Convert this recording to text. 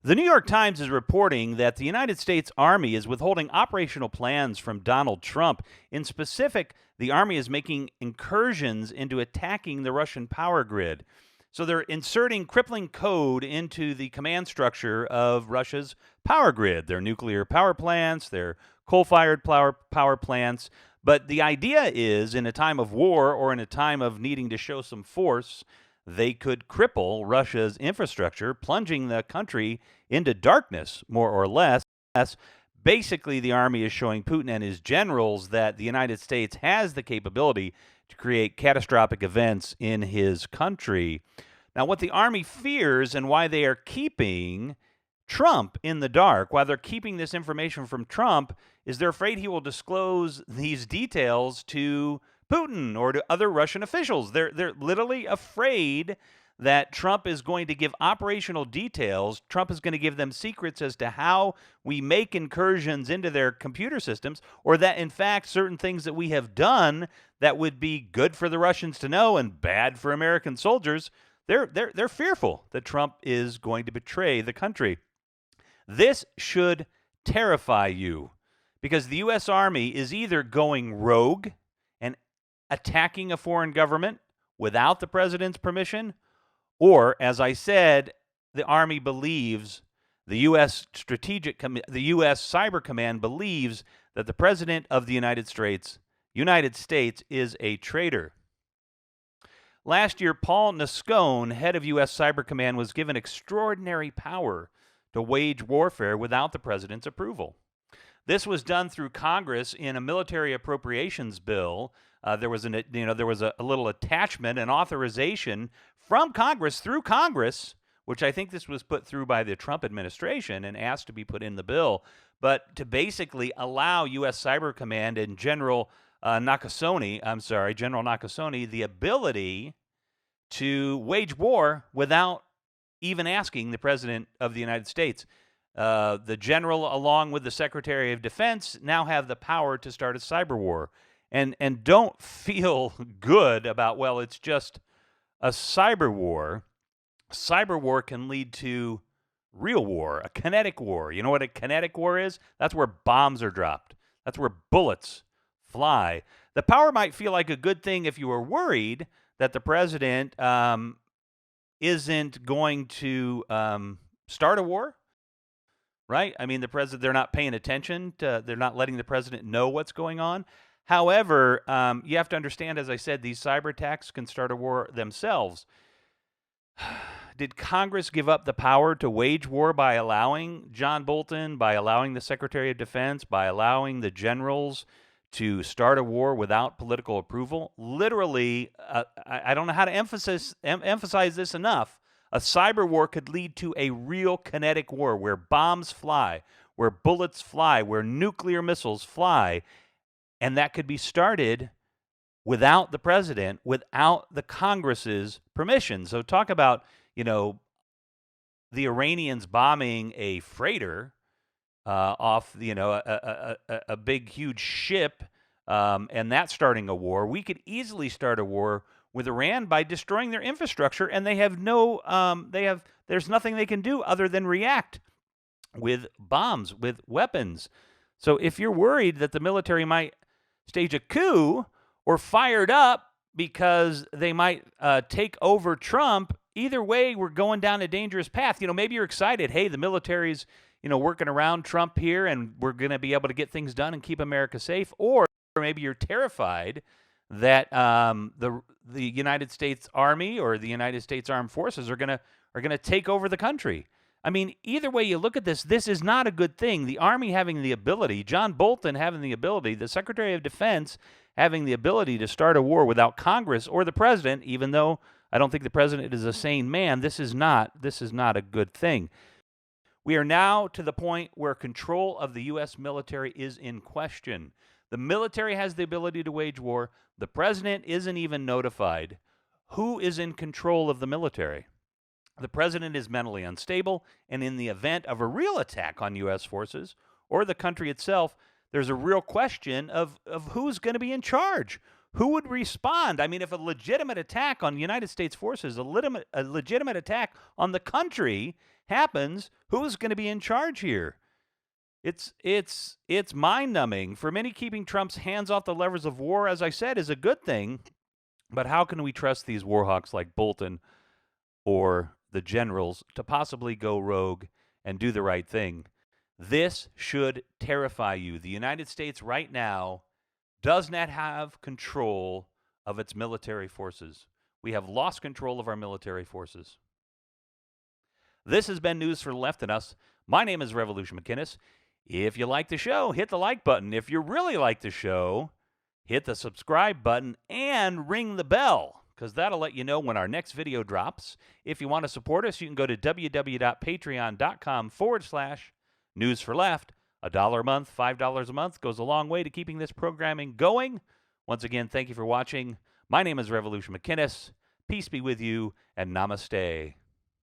The New York Times is reporting that the United States Army is withholding operational plans from Donald Trump. In specific, the Army is making incursions into attacking the Russian power grid. So they're inserting crippling code into the command structure of Russia's power grid, their nuclear power plants, their coal fired power plants. But the idea is in a time of war or in a time of needing to show some force, they could cripple Russia's infrastructure, plunging the country into darkness, more or less. Basically, the Army is showing Putin and his generals that the United States has the capability to create catastrophic events in his country. Now, what the Army fears and why they are keeping Trump in the dark, why they're keeping this information from Trump, is they're afraid he will disclose these details to Putin or to other Russian officials. They're literally afraid that Trump is going to give operational details. Trump is going to give them secrets as to how we make incursions into their computer systems, or that, in fact, certain things that we have done that would be good for the Russians to know and bad for American soldiers, they're fearful that Trump is going to betray the country. This should terrify you because the U.S. Army is either going rogue and attacking a foreign government without the president's permission, or, as I said, the Army believes, the U.S. the U.S. Cyber Command believes that the President of the United States is a traitor. Last year, Paul Nascone, head of U.S. Cyber Command, was given extraordinary power to wage warfare without the president's approval. This was done through Congress in a military appropriations bill. There was a little attachment, an authorization from Congress through Congress, which I think this was put through by the Trump administration and asked to be put in the bill, but to basically allow U.S. Cyber Command and General Nakasone, the ability to wage war without even asking the President of the United States. The general, along with the Secretary of Defense, now have the power to start a cyber war. And don't feel good about, well, it's just a cyber war. Cyber war can lead to real war, a kinetic war. You know what a kinetic war is? That's where bombs are dropped. That's where bullets fly. The power might feel like a good thing if you were worried that the president isn't going to start a war, right? I mean, they're not paying attention. They're not letting the president know what's going on. However, you have to understand, as I said, these cyber attacks can start a war themselves. Did Congress give up the power to wage war by allowing John Bolton, by allowing the Secretary of Defense, by allowing the generals to start a war without political approval? Literally, I don't know how to emphasize this enough. A cyber war could lead to a real kinetic war where bombs fly, where bullets fly, where nuclear missiles fly, and that could be started without the president, without the Congress's permission. So talk about, the Iranians bombing a freighter off, a big, huge ship, and that starting a war. We could easily start a war with Iran by destroying their infrastructure, and they have there's nothing they can do other than react with bombs, with weapons. So if you're worried that the military might stage a coup or fired up because they might take over Trump, either way, we're going down a dangerous path. Maybe you're excited. Hey, the military's, working around Trump here, and we're going to be able to get things done and keep America safe. Or maybe you're terrified that the United States Army or the United States Armed Forces are going to take over the country. I mean, either way you look at this, this is not a good thing. The Army having the ability, John Bolton having the ability, the Secretary of Defense having the ability to start a war without Congress or the president, even though I don't think the president is a sane man, this is not a good thing. We are now to the point where control of the U.S. military is in question. The military has the ability to wage war. The president isn't even notified. Who is in control of the military? The president is mentally unstable, and in the event of a real attack on U.S. forces or the country itself, there's a real question of who's going to be in charge. Who would respond? I mean, if a legitimate attack on United States forces, a legitimate attack on the country happens, who's going to be in charge here? It's mind-numbing. For many, keeping Trump's hands off the levers of war, as I said, is a good thing. But how can we trust these war hawks like Bolton or the generals to possibly go rogue and do the right thing? This should terrify you. The United States right now does not have control of its military forces. We have lost control of our military forces. This has been News for the Left and Us. My name is Revolution McInnes. If you like the show, hit the like button. If you really like the show, hit the subscribe button and ring the bell, because that'll let you know when our next video drops. If you want to support us, you can go to www.patreon.com/News for Left. $1 a month, $5 a month goes a long way to keeping this programming going. Once again, thank you for watching. My name is Revolution McInnes. Peace be with you, and namaste.